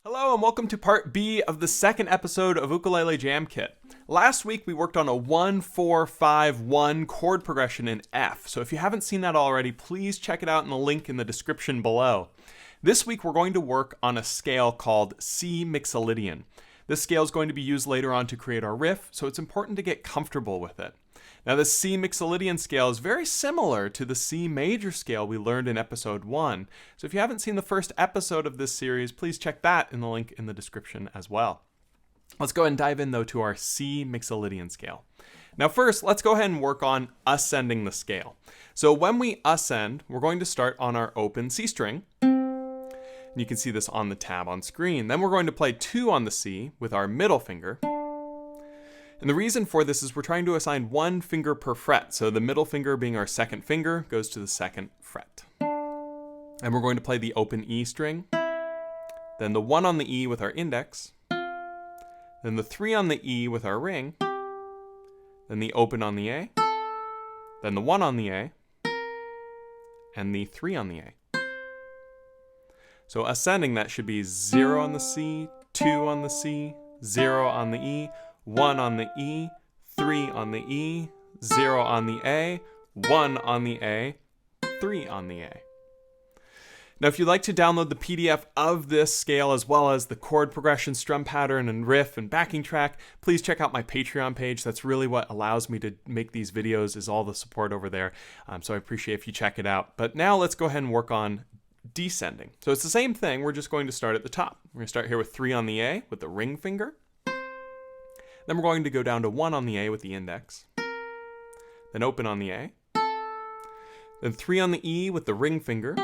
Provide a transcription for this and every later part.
Hello and welcome to part B of the second episode of Ukulele Jam Kit. Last week we worked on a 1-4-5-1 chord progression in F, so if you haven't seen that already, please check it out in the link in the description below. This week we're going to work on a scale called C Mixolydian. This scale is going to be used later on to create our riff, so it's important to get comfortable with it. Now the C Mixolydian scale is very similar to the C major scale we learned in episode 1. So if you haven't seen the first episode of this series, please check that in the link in the description as well. Let's go ahead and dive in though to our C Mixolydian scale. Now first, let's go ahead and work on ascending the scale. So when we ascend, we're going to start on our open C string. And you can see this on the tab on screen. Then we're going to play 2 on the C with our middle finger. And the reason for this is we're trying to assign 1 finger per fret. So the middle finger being our second finger goes to the second fret. And we're going to play the open E string, then the 1 on the E with our index, then the 3 on the E with our ring, then the open on the A, then the 1 on the A, and the 3 on the A. So ascending, that should be 0 on the C, 2 on the C, 0 on the E, 1 on the E, 3 on the E, 0 on the A, 1 on the A, 3 on the A. Now if you'd like to download the PDF of this scale as well as the chord progression, strum pattern, and riff and backing track, please check out my Patreon page. That's really what allows me to make these videos, is all the support over there. So I appreciate if you check it out. But now let's go ahead and work on descending. So it's the same thing, we're just going to start at the top. We're going to start here with 3 on the A with the ring finger. Then we're going to go down to 1 on the A with the index, then open on the A, then 3 on the E with the ring finger,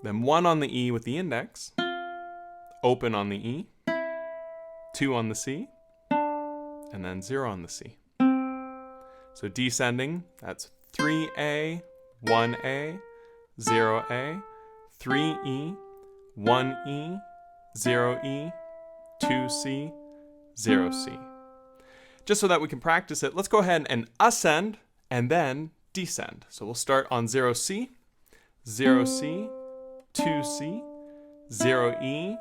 then 1 on the E with the index, open on the E, 2 on the C, and then 0 on the C. So descending, that's 3A, 1A, 0A, 3E, 1E, 0E, 2C, 0C. Just so that we can practice it, let's go ahead and ascend and then descend. So we'll start on 0C, 0C, 2C, 0E,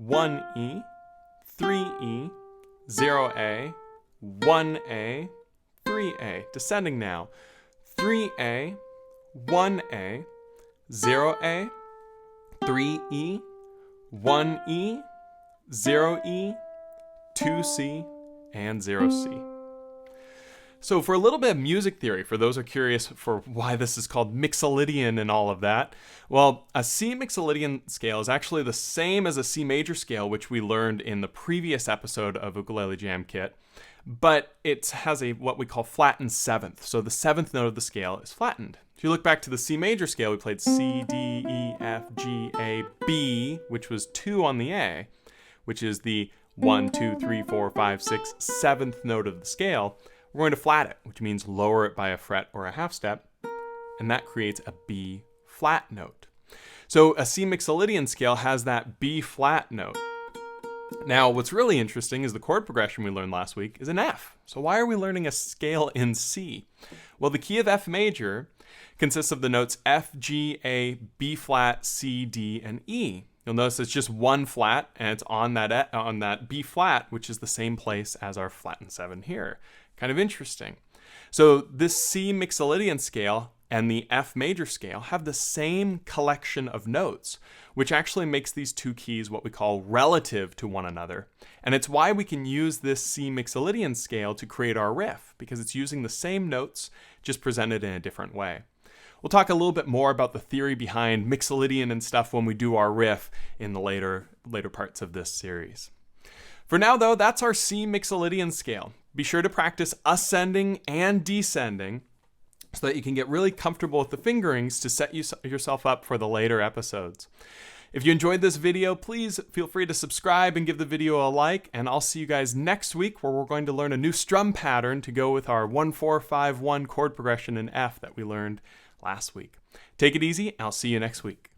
1E, 3E, 0A, 1A, 3A. Descending now. 3A, 1A, 0A, 3E, 1E, 0E, 2C, and 0C. So for a little bit of music theory, for those who are curious for why this is called Mixolydian and all of that, well, a C Mixolydian scale is actually the same as a C major scale, which we learned in the previous episode of Ukulele Jam Kit, but it has a what we call flattened 7th. So the 7th note of the scale is flattened. If you look back to the C major scale, we played C, D, E, F, G, A, B, which was 2 on the A, which is the 1, 2, 3, 4, 5, 6, 7th note of the scale. We're going to flat it, which means lower it by a fret or a half step, and that creates a B flat note. So a C Mixolydian scale has that B flat note. Now, what's really interesting is the chord progression we learned last week is in F. So why are we learning a scale in C? Well, the key of F major consists of the notes F, G, A, B flat, C, D, and E. You'll notice it's just 1 flat, and it's on that B flat, which is the same place as our flattened 7 here. Kind of interesting. So this C Mixolydian scale and the F major scale have the same collection of notes, which actually makes these two keys what we call relative to one another. And it's why we can use this C Mixolydian scale to create our riff, because it's using the same notes, just presented in a different way. We'll talk a little bit more about the theory behind Mixolydian and stuff when we do our riff in the later parts of this series. For now, though, that's our C Mixolydian scale. Be sure to practice ascending and descending so that you can get really comfortable with the fingerings to set yourself up for the later episodes. If you enjoyed this video, please feel free to subscribe and give the video a like, and I'll see you guys next week where we're going to learn a new strum pattern to go with our 1-4-5-1 chord progression in F that we learned last week. Take it easy, and I'll see you next week.